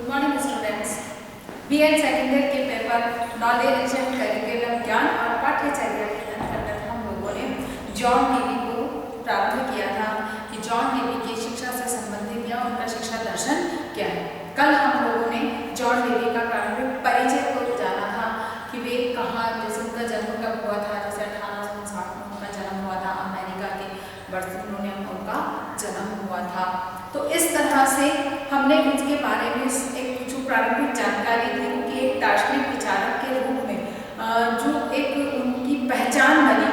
Good morning students. BEd second year के paper knowledge and curriculum ज्ञान और पाठ्यचर्या के अंतर्गत हम लोगों ने जॉन डेवी को प्रारंभ किया था कि जॉन डेवी की शिक्षा से संबंधित या उनका शिक्षा दर्शन क्या है। कल हम लोगों ने जॉन डेवी का प्रारंभिक परिचय को जाना था कि वे कहाँ, जैसे उनका जन्म कब हुआ था, जैसे 1859 में उनका जन्म हुआ था, अमेरिका के बर्सिलोना में उनका जन्म हुआ था। तो इस तरह से हमने उसके बारे में एक कुछ प्रारंभिक जानकारी दी कि एक दार्शनिक विचारक के रूप में जो एक उनकी पहचान बनी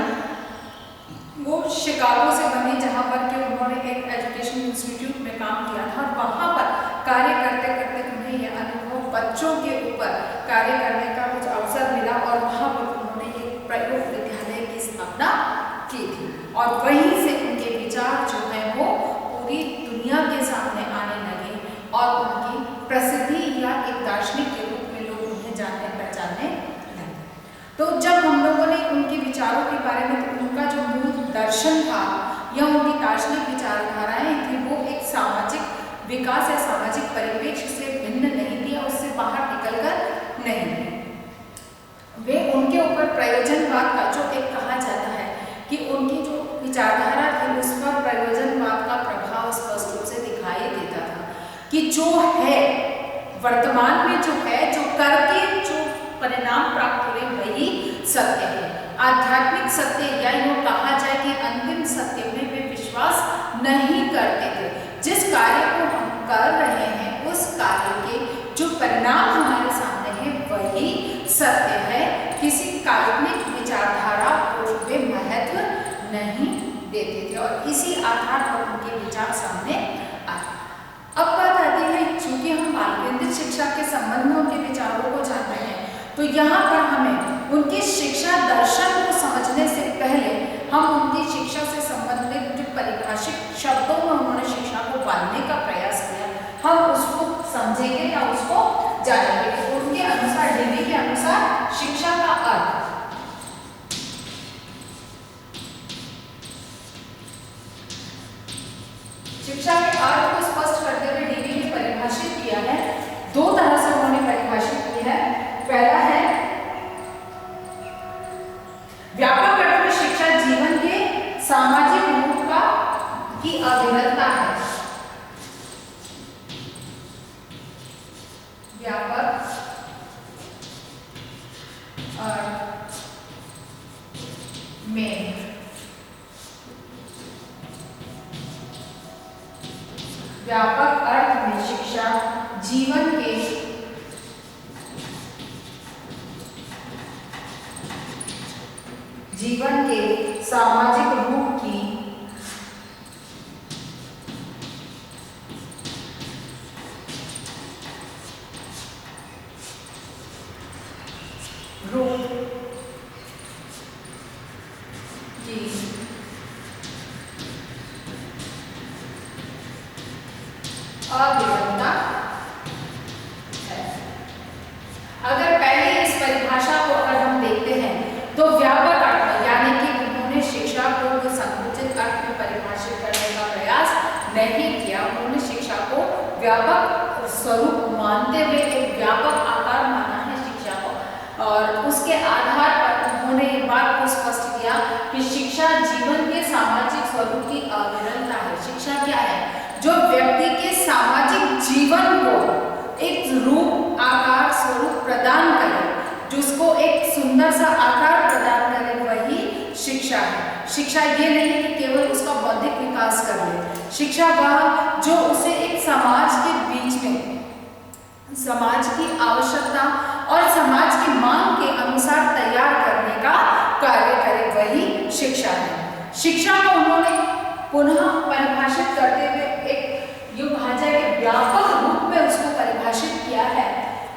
वो शिकागो से बनी, जहाँ पर कि उन्होंने एक एजुकेशन इंस्टीट्यूट में काम किया था और वहाँ पर कार्य करते करते उन्हें यह अनुभव बच्चों के ऊपर कार्य करने का कुछ अवसर मिला और वहाँ पर उन्होंने एक प्रयोग विद्यालय की स्थापना की थी और वहीं से उनके विचार जो है वो पूरी दुनिया के सामने आने लगे और उनकी प्रसिद्धि या एक दार्शनिक के रूप में लोग उन्हें जानने पहचानने लगे। तो जब हम लोगों ने उनके विचारों के बारे में, तो उनका जो मूल दर्शन था या उनकी दार्शनिक विचारधाराएं थी वो एक सामाजिक विकास या सामाजिक परिप्रेक्ष्य से भिन्न नहीं थी, उससे बाहर निकलकर नहीं। वे उनके ऊपर प्रयोजनवाद का जो एक कहा जाता है कि उनकी जो विचारधारा थी उस पर प्रयोजनवाद का प्रभाव स्पष्ट रूप से दिखाई देता था कि जो है वर्तमान में जो है, जो करके जो परिणाम प्राप्त हुए वही सत्य है। आध्यात्मिक सत्य या यूँ कहा जाए कि अंतिम सत्य में वे विश्वास नहीं करते थे। जिस कार्य को हम कर रहे हैं उस कार्य के जो परिणाम हमारे सामने है वही सत्य है। किसी काल्पनिक विचारधारा को वे महत्व नहीं देते थे और इसी आधार पर उनके विचार सामने आए। अब बात आती है, चूंकि हम बाल केंद्रित शिक्षा के संबंध में उनके विचारों को जान रहे हैं, तो यहाँ पर हमें उनकी शिक्षा दर्शन को समझने से पहले हम उनकी शिक्षा से संबंधित जो परिभाषित शब्दों में उन्होंने शिक्षा को बांधने का प्रयास किया, हम उसको समझेंगे या उसको जानेंगे। उनके अनुसार, डेवी के अनुसार शिक्षा का अर्थ शिक्षा के अर्थ को स्पष्ट करते हुए डेवी ने परिभाषित किया है। दो तरह से उन्होंने परिभाषित किया है। पहला है व्यापक अर्थ में शिक्षा जीवन के सामाजिक रूप का की अविरलता है। व्यापक अर्थ में व्यापक अर्थ में शिक्षा जीवन के सामाजिक रूप की अविरलता है। अगर पहले इस परिभाषा को अगर हम देखते हैं तो व्यापक अर्थ यानी कि उन्होंने शिक्षा को संकुचित अर्थ में परिभाषित करने का प्रयास नहीं किया। उन्होंने शिक्षा को व्यापक स्वरूप मानते हुए एक व्यापक आकार माना है शिक्षा को, और उसके आधार पर उन्होंने ये बात को स्पष्ट किया कि शिक्षा जीवन के सामाजिक स्वरूप की अविरलता है। शिक्षा क्या है? जो व्यक्ति के सामाजिक जीवन को एक रूप, आकार, स्वरूप प्रदान करे, जिसको एक सुंदर सा आकार प्रदान करे, वही शिक्षा है। शिक्षा ये नहीं है कि केवल उसका बौद्धिक विकास कर ले। शिक्षा वह जो उसे एक समाज के बीच में समाज की आवश्यकता और समाज की मांग के अनुसार तैयार करने का कार्य करे, वही शिक्षा है। शिक्षा को उन्होंने पुनः परिभाषित करते हुए एक यूँ कहा जाए कि व्यापक रूप में उसको परिभाषित किया है।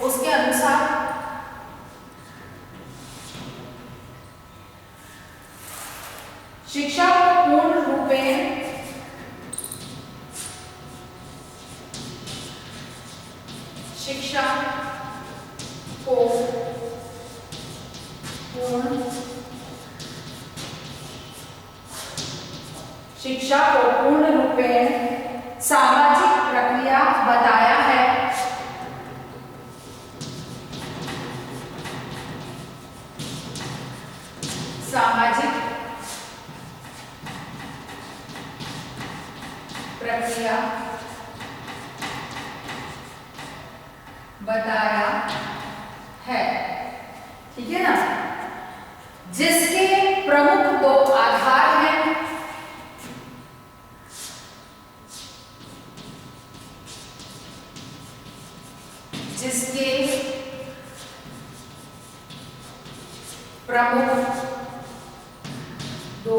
उसके अनुसार शिक्षा को पूर्ण रूपेण शिक्षा को पूर्ण रूपेण सामाजिक प्रक्रिया बताया है। बताया है। ठीक है ना, जिसके प्रमुख दो आधार हैं, जिसके प्रमुख दो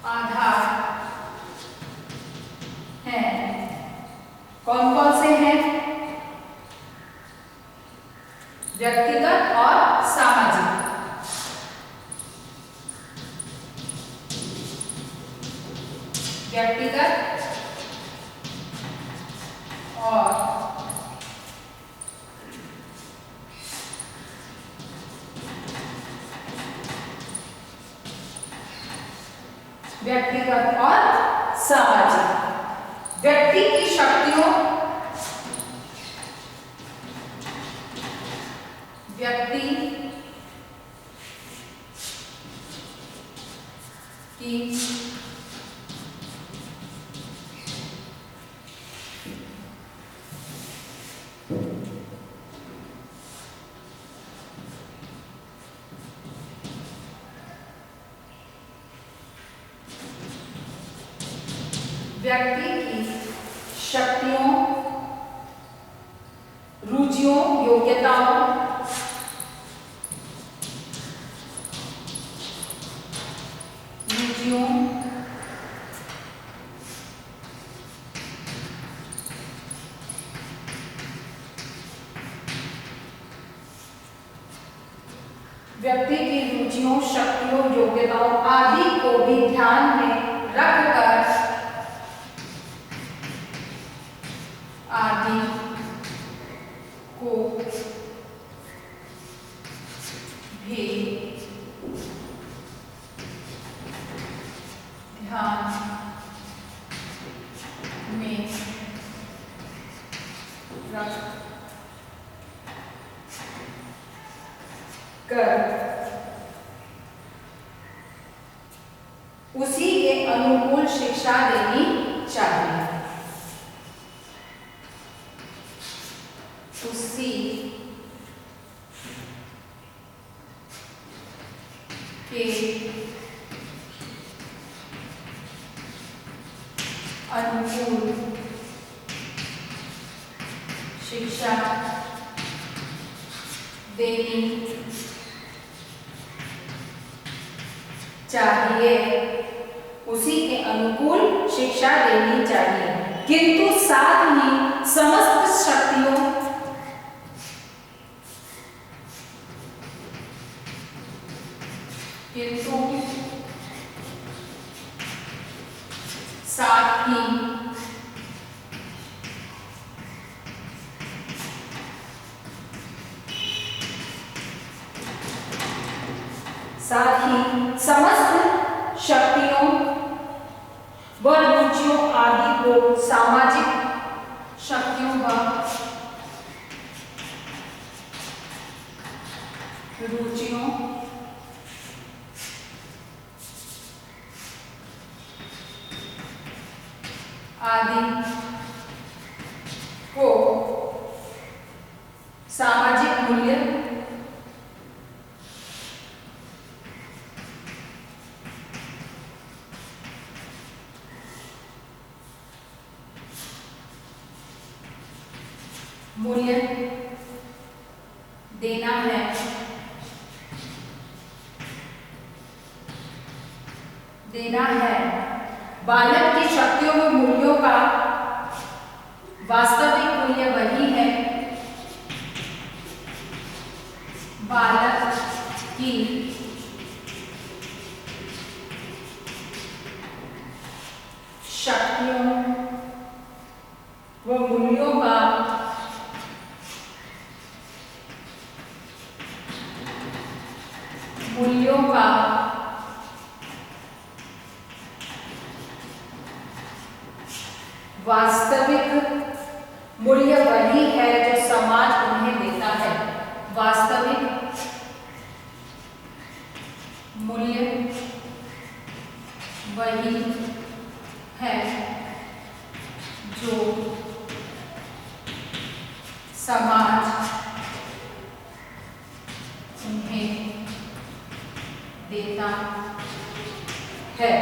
आधार हैं। कौन कौन से हैं? व्यक्तिगत और सामाजिक। व्यक्तिगत और व्यक्तिगत और सामाजिक। व्यक्ति की शक्तियों, व्यक्ति की व्यक्ति की शक्तियों, रुचियों, योग्यताओं, रुचियों, व्यक्ति की रुचियों, शक्तियों, योग्यताओं आदि को भी ध्यान में रखकर आदि को भी ध्यान में रख कर उसी के अनुकूल शिक्षा देनी चाहिए। उसी के अनुकूल शिक्षा देनी चाहिए। उसी के अनुकूल शिक्षा देनी चाहिए, किंतु साथ ही समस्त शक्तियों, किंतु साथ ही समस्त शक्तियों व रुचियों आदि को सामाजिक शक्तियों व रुचियों आदि को सामाजिक मूल्य देना है। बालक की शक्तियों व मूल्यों का वास्तविक मूल्य वही है। बालक की शक्तियों व मूल्यों का वास्तविक मूल्य वही है जो समाज उन्हें देता है। वास्तविक मूल्य वही है जो समाज उन्हें देता है,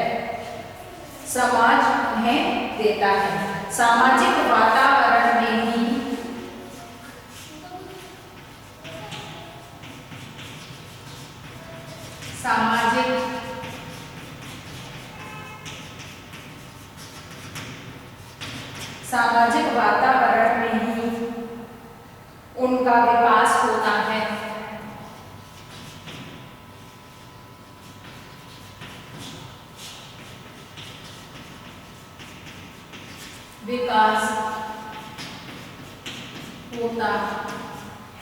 समाज उन्हें देता है। सामाजिक वातावरण में ही सामाजिक वातावरण में ही उनका विकास होता है। विकास होता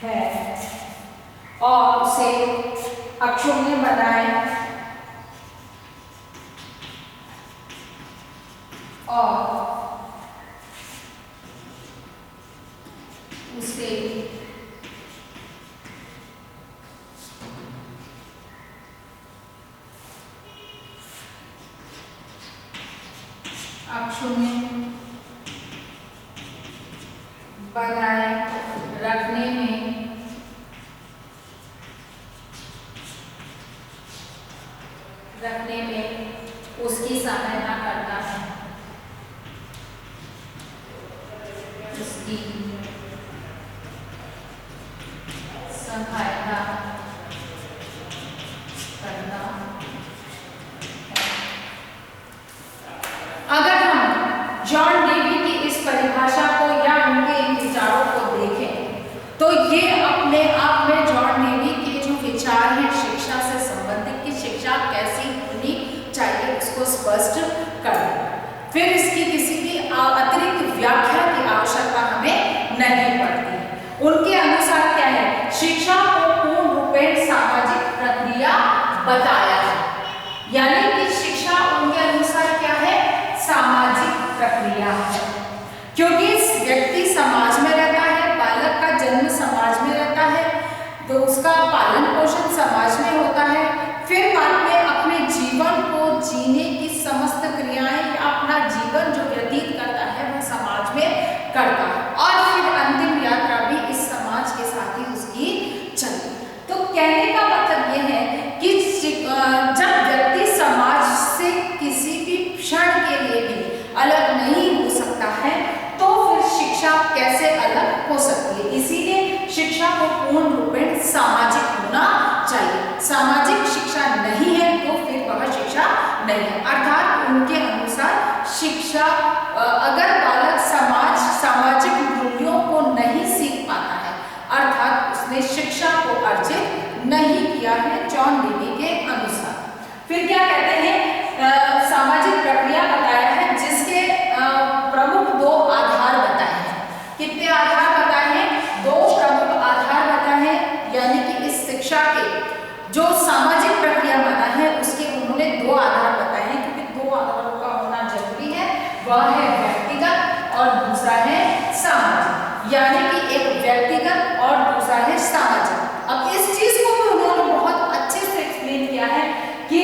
है और उसे अक्षुण्ण बनाए और उसे अक्षुण्ण बनाए रखने में उसकी सहायता करता है, उसकी सहायता करना है। अगर हम जॉन डेवी की इस परिभाषा को या उनके इन विचारों को देखें तो ये अपने आप में जॉन डेवी के जो विचार हैं शिक्षा से संबंधित की शिक्षा कैसी होनी चाहिए उसको स्पष्ट कर दें। फिर इसकी किसी भी अतिरिक्त व्याख्या की आवश्यकता हमें नहीं पड़ती। उनके अनुसार क्या है, शिक्षा को पूर्ण रूपेण सामाजिक प्रक्रिया बताया है, यानी कि शिक्षा उनके अनुसार क्या है, सामाजिक प्रक्रिया है। क्योंकि व्यक्ति समाज में रहता है, बालक का जन्म समाज में रहता है, तो उसका पालन पोषण समाज में होता है, फिर बाद में अपने जीवन को जीने की समस्त क्रियाएं या अपना जीवन जो व्यतीत करता है वह समाज में करता है और फिर अंतिम यात्रा भी इस समाज के साथ ही उसकी चलती। तो कहने का मतलब यह है कि जब व्यक्ति समाज से किसी भी क्षण के लिए भी अलग नहीं हो सकता है तो फिर शिक्षा कैसे अलग हो सकती है। इसीलिए शिक्षा को पूर्ण रूपेण सामाजिक होना चाहिए। सामाजिक शिक्षा नहीं है तो फिर वह शिक्षा नहीं है। अर्थात उनके अनुसार शिक्षा अगर बालक सामाजिक मूल्यों को नहीं सीख पाता है अर्थात उसने शिक्षा को अर्जित नहीं किया है जॉन डेवी के अनुसार। फिर क्या कहते हैं, सामाजिक प्रक्रिया बताया है जिसके प्रमुख दो आधार बताए हैं। कितने आधार बताए हैं, दो प्रमुख आधार बताए हैं, यानी कि इस शिक्षा के जो सामाजिक प्रक्रिया बना है उसके उन्होंने दो आधार बताए हैं, क्योंकि दो आधारों का होना जरूरी है। वह है व्यक्तिगत और दूसरा है सामाजिक, यानी कि एक व्यक्तिगत और दूसरा है सामाजिक। अब इस चीज को भी उन्होंने बहुत अच्छे से एक्सप्लेन किया है कि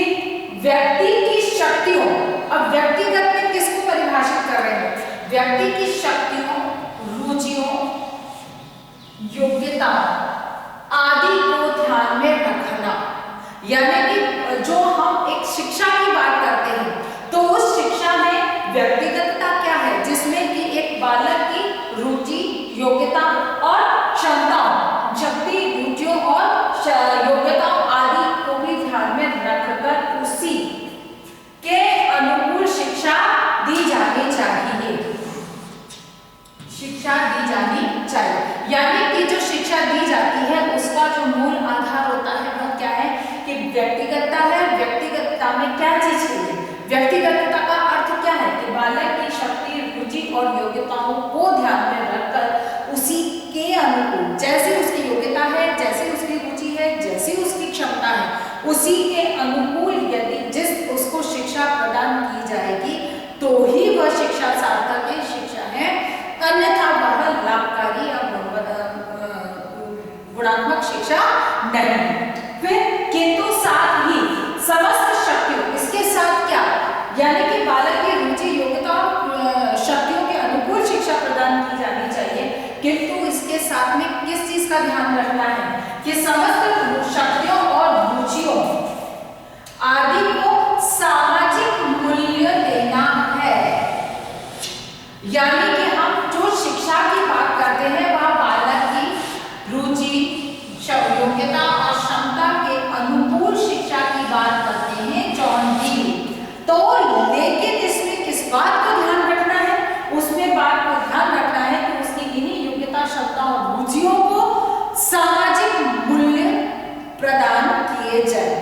व्यक्ति की शक्तियों, अब व्यक्तिगत में किसको परिभाषित कर रहे हैं, व्यक्ति की शक्तियों, रुचियों, योग्यताओं आदि को ध्यान में रखना। यानी कि जो हम एक शिक्षा की बात करते हैं तो उस शिक्षा में व्यक्तिगतता क्या है, जिसमें कि एक बालक की रुचि, योग्यता और क्षमताओं, शक्ति, रुचियों और योग्यताओं आदि को भी ध्यान में रखकर उसी के अनुकूल शिक्षा दी जानी चाहिए। शिक्षा दी जानी चाहिए, यानी कि जो शिक्षा दी जाती है उसका जो मूल आधार होता है वह क्या है कि व्यक्तिगतता है। व्यक्तिगतता में क्या चीज है, व्यक्तिगतता का अर्थ क्या है कि बालक की शक्ति, रुचि और योग्यताओं को ध्यान में रखकर उसी के अनुकूल, जैसे उसकी योग्यता है, जैसे उसकी रुचि है, जैसी उसकी क्षमता है, उसी के अनुकूल यदि जिस उसको शिक्षा प्रदान की जाएगी तो ही वह शिक्षा सार्थक है, शिक्षा है, अन्यथा वह लाभकारी या गुणात्मक शिक्षा नहीं। फिर किंतु साथ ही समस्त शक्तियों, इसके साथ क्या, यानी कि बालक की रुचि, योग्यता और शक्तियों के अनुकूल शिक्षा प्रदान की जानी चाहिए, किंतु इसके साथ में किस चीज का ध्यान रखना है कि समस्त शक्तियों और रुचियों आदि को सामाजिक मूल्य देना है। यानी कि हम जो शिक्षा की बात करते हैं वह बालक की रुचि, योग्यता और क्षमता के अनुकूल शिक्षा की बात करते हैं जॉन डीवी। तो लेकिन इसमें किस बात को ध्यान रखना है, उसमें बात को ध्यान रखना है कि उसकी इन्हीं योग्यता, क्षमता और रुचियों को सामाजिक मूल्य प्रदान किए जाए।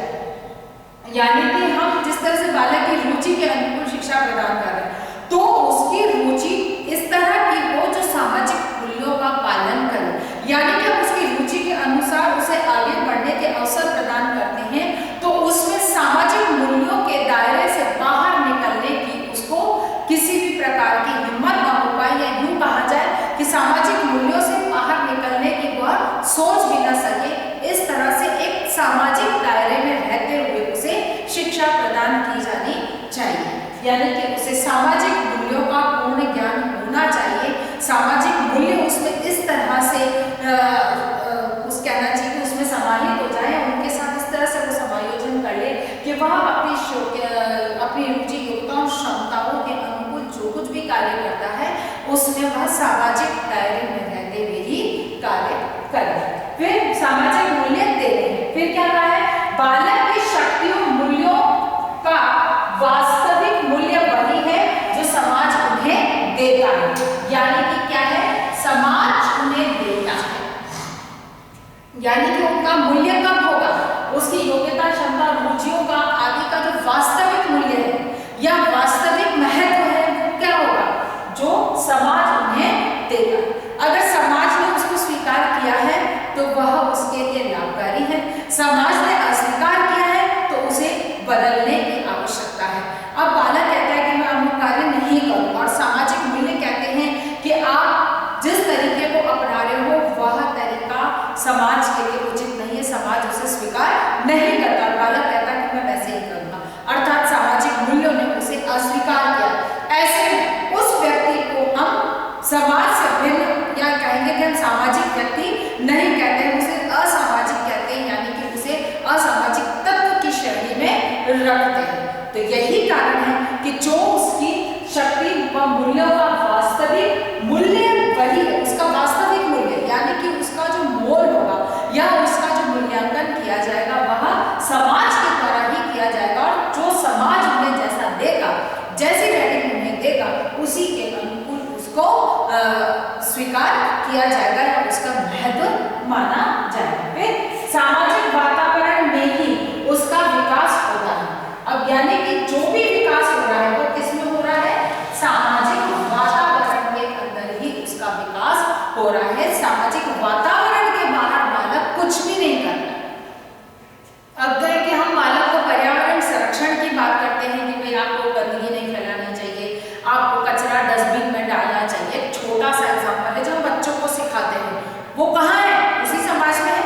यानी कि हम जिस तरह से बालक की रुचि के अनुकूल शिक्षा प्रदान कर रहे हैं, तो उसकी रुचि इस तरह की हो जो सामाजिक मूल्यों का पालन करे। यानी कि हम उसकी रुचि के अनुसार उसे आगे बढ़ने के अवसर प्रदान करते हैं, तो उसमें सामाजिक मूल्यों के दायरे से बाहर निकलने की उसको किसी भी प्रकार की हिम्मत न हो पाए, या यूं कहा जाए कि सामाजिक मूल्यों से बाहर निकलने की वह सोच भी न सके। इस तरह से एक सामाजिक दायरे में रहते हुए उसे शिक्षा प्रदान की जानी चाहिए। यानी कि उसे सामाजिक मूल्यों का पूर्ण ज्ञान होना चाहिए। सामाजिक मूल्य उसमें इस तरह से उस कहना चाहिए कि उसमें समाहित हो जाए, उनके साथ इस तरह से वो समायोजन कर ले कि वह अपनी रुचि, योग्यता और क्षमताओं के अनुकूल जो कुछ भी कार्य करता है उसमें वह सामाजिक दायरे में रहते हुए ही कार्य करे। फिर सामाजिक मूल्य देते हैं। फिर क्या कहा है, बालक की शक्तियों, मूल्यों का वास्तविक मूल्य वही है जो समाज उन्हें देता है। यानी कि क्या है, समाज उन्हें देता है, यानी कि उनका मूल्य कब होगा, उसकी योग्यता, क्षमता, रुचियों का आदि का जो वास्तविक मूल्य है या वास्तविक महत्व है वो क्या होगा, जो समाज उन्हें देगा। अगर समाज ने उसको स्वीकार किया है तो वह उसके लिए लाभकारी है, समाज ने अस्वीकार किया है तो उसे बदलने की आवश्यकता है। अब बालक कहता है कि मैं अमुक कार्य नहीं करूँ, और सामाजिक मूल्य कहते हैं कि आप जिस तरीके को अपना रहे हो वह तरीका समाज के लिए उचित नहीं है, समाज उसे स्वीकार नहीं करता। बालक कहता है कि मैं वैसे ही करूँगा, अर्थात सामाजिक मूल्यों ने उसे अस्वीकार किया। ऐसे में उस व्यक्ति को हम समाज से भिन्न, या कहेंगे कि हम सामाजिक व्यक्ति नहीं कहते हैं, उसे असामाजिक कहते हैं, यानी कि उसे असामाजिक तत्व की श्रेणी में रखते हैं। तो यही कारण है कि जो उसकी शक्ति व मूल्यों का वास्तविक मूल्य वही है, उसका वास्तविक मूल्य यानी कि उसका जो मोल होगा या उसका जो मूल्यांकन किया जाएगा वह समाज के द्वारा ही किया जाएगा, और जो समाज उन्हें जैसा देगा, जैसी रेटिंग उन्हें देगा, उसी के अनुकूल उसको स्वीकार किया जाएगा या उसका महत्व माना जाएगा। फिर सामाजिक वातावरण में ही उसका विकास होता है। अब यानी कि जो भी विकास हो रहा है वो किसमें हो रहा है, सामाजिक वातावरण के अंदर ही उसका विकास हो रहा है। सामाजिक वातावरण के बाहर बालक कुछ भी नहीं करता। अब कहें कि हम बालक को पर्यावरण संरक्षण की बात करते हैं कि भाई आपको गंदगी नहीं फैलानी चाहिए, आपको कचरा डस्टबिन में डालना चाहिए। छोटा सा एग्जाम्पल है जो बच्चों को सिखाते हैं, वो कहाँ है, उसी समाज में है,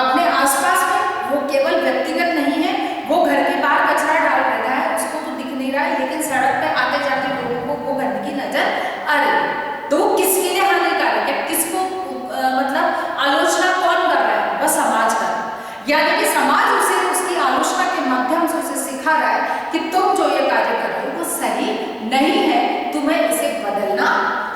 अपने आसपास में। वो केवल व्यक्तिगत नहीं है, वो घर के बाहर कचरा डाल रहा है, उसको तो दिख नहीं रहा है, लेकिन सड़क पे आते जाते लोगों को वो गंदगी नजर आ रही है। तो वो किसके लिए हानिकारक है, किसको मतलब आलोचना कौन कर रहा है, वह समाज का। यानी कि समाज उसे उसकी आलोचना के माध्यम से उसे सिखा रहा है कि तुम जो ये कार्य कर रहे हो वो सही नहीं है, तुम्हें इसे बदलना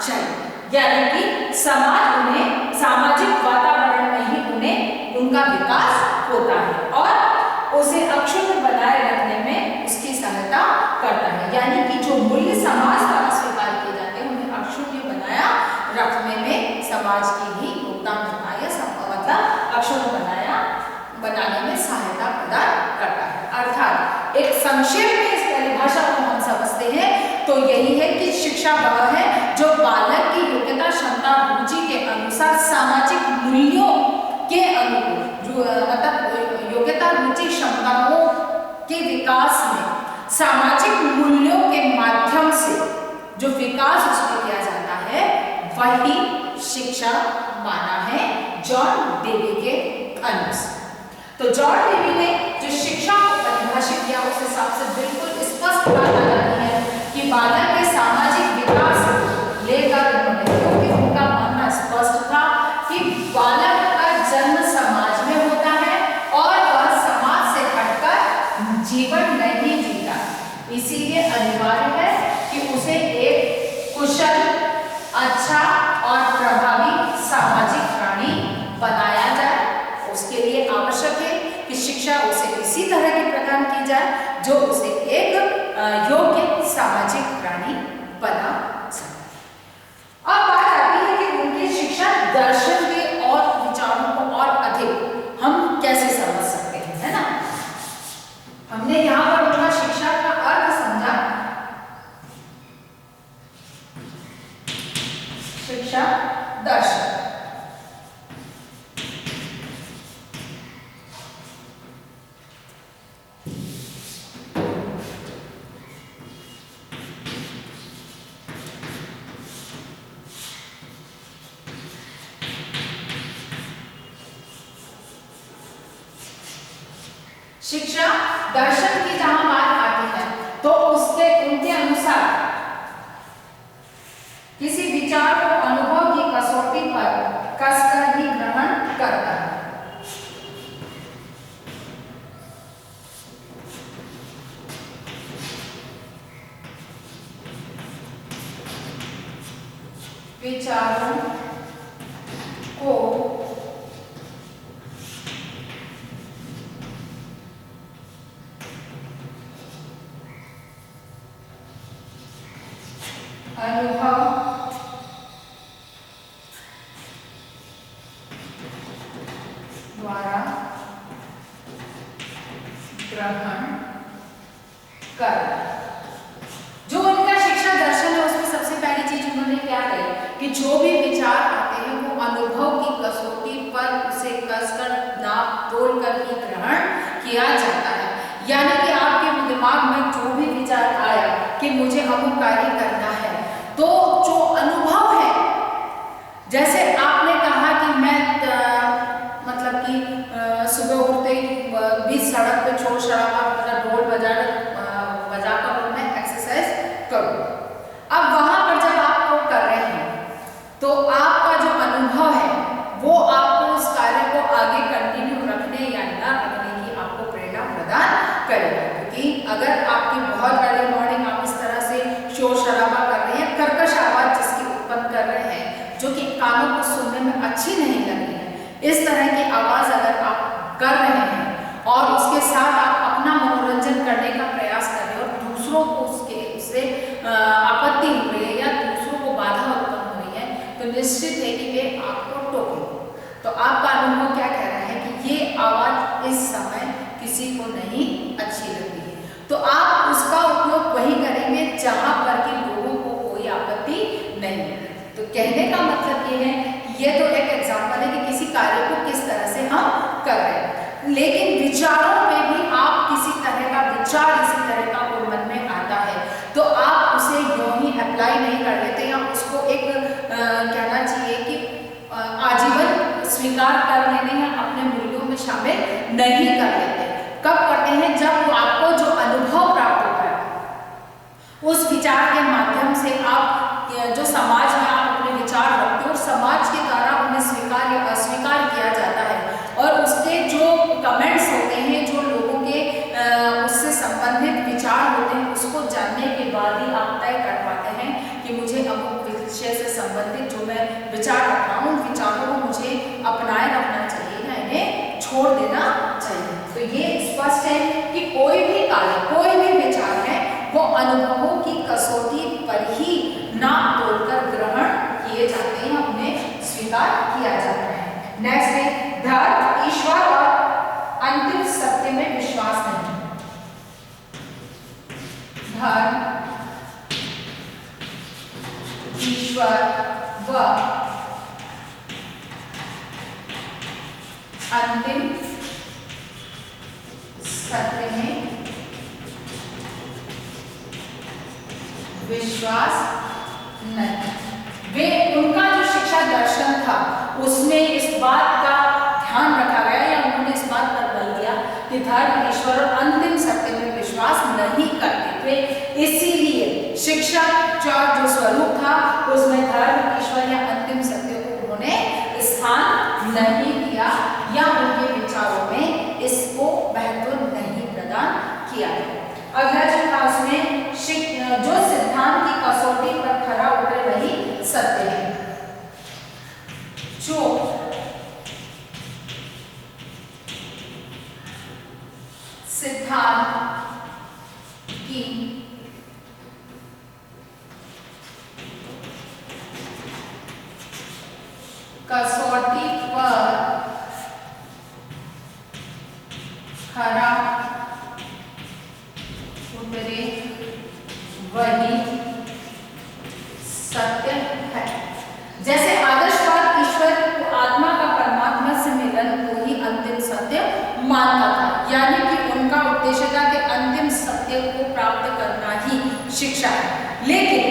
चाहिए। यानी कि समाज उन्हें सामाजिक वातावरण में ही उन्हें उनका विकास होता है और उसे अक्षुण्ण बनाए रखने में उसकी सहायता करता है। यानी कि जो मूल्य समाज द्वारा स्वीकार किए जाते हैं उन्हें अक्षुण्ण बनाया रखने में समाज की ही योगदान होता है, मतलब अक्षुण्ण बनाने में सहायता प्रदान करता है। अर्थात एक संक्षेप में इस परिभाषा को हम समझते हैं तो यही है कि शिक्षा वह है जो बालक की योग्यता, क्षमता, रुचि के अनुसार सामाजिक मूल्यों के अनुकूल, जो मतलब योग्यता, रुचि, क्षमताओं के विकास में सामाजिक मूल्यों के माध्यम से जो विकास उसमें किया जाता है वही शिक्षा माना है जॉन डेवी के अनुसार। तो जॉन डेवी ने जो शिक्षा को परिभाषित किया उस हिसाब से बिल्कुल स्पष्ट बात आ जाती है अनिवार्य है कि उसे एक कुशल, अच्छा और प्रभावी सामाजिक प्राणी बनाया जाए। उसके लिए आवश्यक है कि शिक्षा उसे इसी तरह की प्रदान की जाए जो उसे एक योग्य सामाजिक प्राणी बना सके। अब बात आती है कि उनकी शिक्षा दर्शन के और विचारों को और अधिक हम कैसे समझ सकते हैं, है ना। हमने यहाँ पर उनका शिक्षा का अर्थ समझा। शिक्षा दर्शन, शिक्षा दर्शन की जहां बात आती है तो उनके अनुसार किसी विचार को अनुभव की कसौटी पर कसकर ही ग्रहण करता है। विचारों को अनुभव द्वारा ग्रहण कर। जो उनका शिक्षा दर्शन है उसमें सबसे पहली चीज उन्होंने क्या कही कि जो भी विचार आते हैं वो अनुभव की कसौटी पर उसे कसकर नाप तोल कर ही ग्रहण किया जाता है। यानी कि आपके दिमाग में जो भी विचार आया कि मुझे अमुक कार्य करना है, तो जो अनुभव है, जैसे आपने कहा कि मैं मतलब कि सुबह उठते बीच सड़क पे छोड़ शराबा ढोल बजाकर मैं एक्सरसाइज करूं। अब वहां पर जब आप वो कर रहे हैं तो आपका जो अनुभव है वो आपको उस कार्य को आगे कंटिन्यू रखने या न रखने की आपको प्रेरणा प्रदान करेगा। क्योंकि अगर आपकी बहुत अर्ली मॉर्निंग आप इस तरह से शोर शराबा कर रहे हैं, कर्कश आवाज जिसकी उत्पन्न कर रहे हैं जो कि कानों को सुनने में अच्छी नहीं लग रही है, इस तरह की आवाज अगर आप कर रहे हैं और उसके साथ आप अपना मनोरंजन करने का प्रयास कर रहे हैं और दूसरों को उससे आपत्ति हो रही है या दूसरों को बाधा उत्पन्न हो रही है, तो निश्चित है कि वे आपको टोकेंगे। तो आपका अनुभव क्या कह रहा है कि ये आवाज इस समय किसी को नहीं अच्छी लगती है, तो आप उसका उपयोग वही करेंगे जहां पर कि लोगों को कोई आपत्ति नहीं है। तो कहने का मतलब ये है कि ये तो एक एग्जाम्पल है कि किसी कार्य को किस तरह से हम कर रहे हैं, लेकिन विचारों में भी आप किसी तरह का विचार इसी तरह का मन में आता है तो आप उसे यूं ही अप्लाई नहीं कर लेते या उसको एक कहना चाहिए कि आजीवन स्वीकार कर लेने या अपने मूल्यों में शामिल नहीं कर लेते। कब करते हैं? जब आपको जो अनुभव प्राप्त होता है उस विचार के माध्यम से आप जो समाज में आप अपने विचार रखते हो और समाज के द्वारा उन्हें स्वीकार या अस्वीकार किया जाता है और उसके जो कमेंट्स होते हैं, जो लोगों के उससे संबंधित विचार होते हैं, उसको जानने के बाद ही आप तय कर पाते हैं कि मुझे अमुक विषय से संबंधित जो मैं विचार रख रहा हूँ उन विचारों को मुझे अपनाए रखना चाहिए या इन्हें छोड़ देना चाहिए। तो ये स्पष्ट है कि कोई भी कार्य, कोई भी विचार है वो अनुभवों की कसौटी पर ही नाप तोड़कर ग्रहण किए जाते हैं, उन्हें स्वीकार किया जाता है। नेक्स्ट है धर्म, ईश्वर और अंतिम सत्य में विश्वास नहीं। धर्म, ईश्वर व अंतिम सत्य में विश्वास नहीं। वे उनका जो शिक्षा दर्शन था उसमें इस बात का ध्यान रखा गया या उन्होंने इस बात पर बल दिया कि धर्म, ईश्वर और अंतिम सत्य में विश्वास नहीं करते थे। इसीलिए शिक्षा का जो स्वरूप था उसमें धर्म, ईश्वर या अंतिम सत्य को उन्होंने स्थान नहीं दिया या उनके विचारों में इसको महत्व नहीं प्रदान किया। अगला जो था उसमें कसौटी पर खरा उतरे वही सत्य है। जैसे आदर्शवाद ईश्वर को आत्मा का परमात्मा से मिलन को ही अंतिम सत्य मानता था, यानी कि उनका उद्देश्य था कि अंतिम सत्य को प्राप्त करना ही शिक्षा है। लेकिन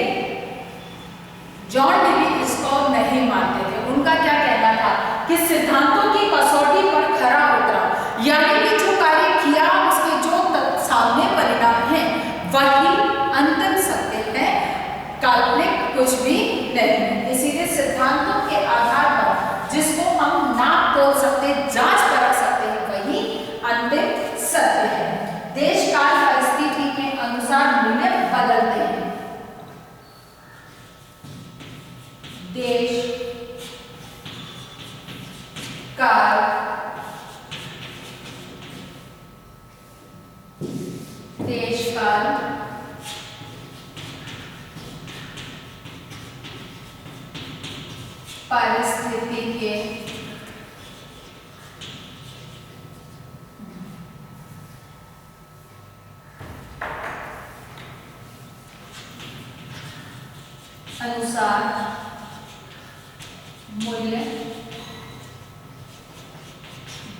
जॉन डेवी इसको नहीं मानते थे। उनका क्या कहना था कि सिद्धांतों की कसौटी पर खरा उतरा, यानी कि जो कार्य किया उसके जो सामने परिणाम है वही अंतिम सत्य है, काल्पनिक कुछ भी नहीं। इसीलिए सिद्धांतों के आधार पर जिसको हम ना तोल सकते, जांच परख सकते हैं, वही अंतिम सत्य है। देश काल परिस्थिति के अनुसार मूल्य बदलते हैं। देश काल परिस्थिति के अनुसार मूल्य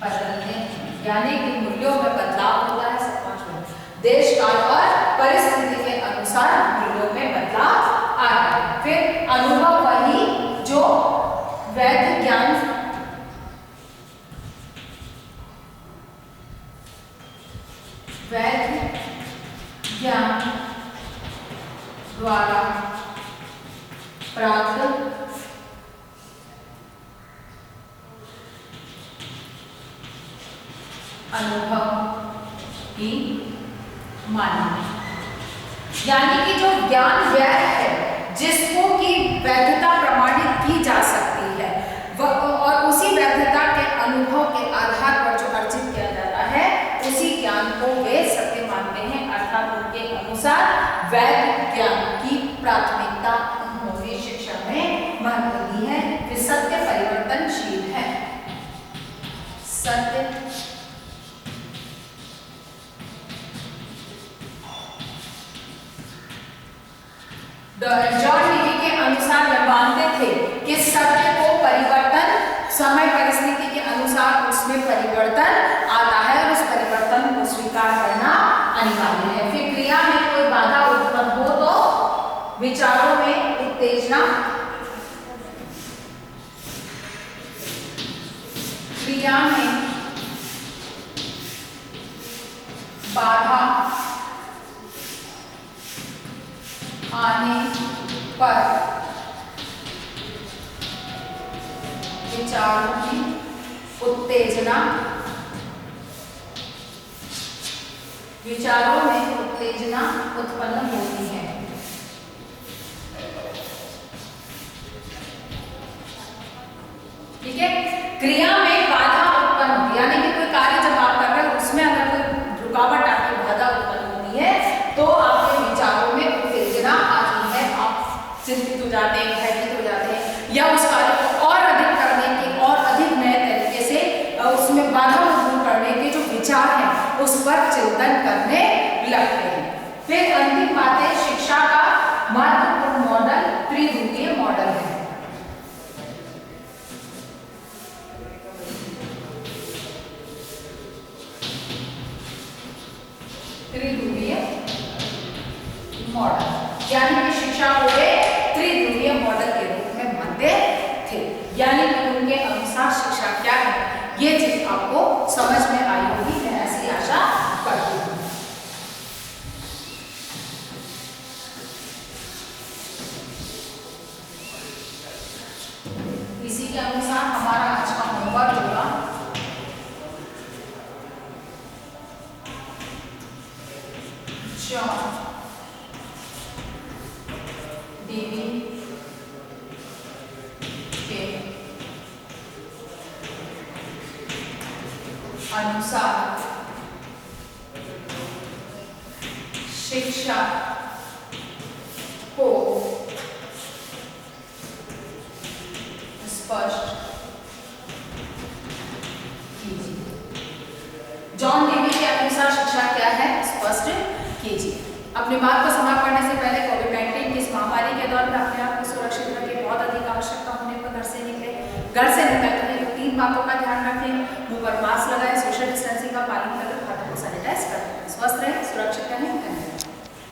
बदलते हैं, यानी कि मूल्यों में बदलाव होता है। सब पांच में देश काल और परिस्थिति के अनुसार मूल्यों में बदलाव आता है। फिर अनुभव वही जो वैध ज्ञान द्वारा प्राप्त अनुभव की मान्यता, यानी कि जो ज्ञान वैध है, जिसको की वैधता प्रमाणित की जा सकती है, और उसी वैधता के अनुभव के आधार पर जो अर्जित किया जाता है, उसी ज्ञान को वे सत्य मानते हैं। अर्थात उनके अनुसार वैध ज्ञान की प्राथमिकता उन्होंने शिक्षा में महत्व दी है। फिर सत्य परिवर्तनशील है। सत्य जॉन डेवी के अनुसार वे मानते थे कि सत्य को परिवर्तन, समय परिस्थिति के अनुसार उसमें परिवर्तन आता है और उस परिवर्तन को स्वीकार करना अनिवार्य है। फिर क्रिया में कोई बाधा उत्पन्न हो तो विचारों में उत्तेजना, क्रिया में बाधा आने पर विचारों की उत्तेजना, विचारों में उत्तेजना उत्पन्न होती है। ठीक है, क्रिया में बाधा उत्पन्न होती है, यानी कि कोई कार्य जब आप कर रहे हो उसमें अगर कोई रुकावट आती है, बाधा उत्पन्न होती है, तो आपके विचारों में उत्तेजना आती है, आप चिंतित हो जाते हैं, भयभीत हो जाते हैं, या उस कार्य को और अधिक करने के और अधिक नए तरीके से उसमें बाधा उत्पन्न करने के जो विचार हैं उस पर चिंतन करने लगते हैं। फिर अंतिम बात है, शिक्षा का महत्वपूर्ण मॉडल त्रिध्रुवीय मॉडल है। त्रिध्रुवीय मॉडल, यानी कि शिक्षा को वे त्रिध्रुवीय मॉडल के रूप में मानते थे, यानी कि उनके अनुसार शिक्षा क्या है, ये चीज आपको समझ में आई होगी, मैं ऐसी आशा करती हूँ। इसी के अनुसार हमारा आज का होमवर्क होगा। जॉन डेवी के अनुसार शिक्षा को स्पष्ट घर से निकलते हैं तो 3 बातों का ध्यान रखें। मुंह पर मास्क लगाएं, सोशल डिस्टेंसिंग का पालन करें, हाथों को सैनिटाइज करें। स्वस्थ रहें, सुरक्षित रहें।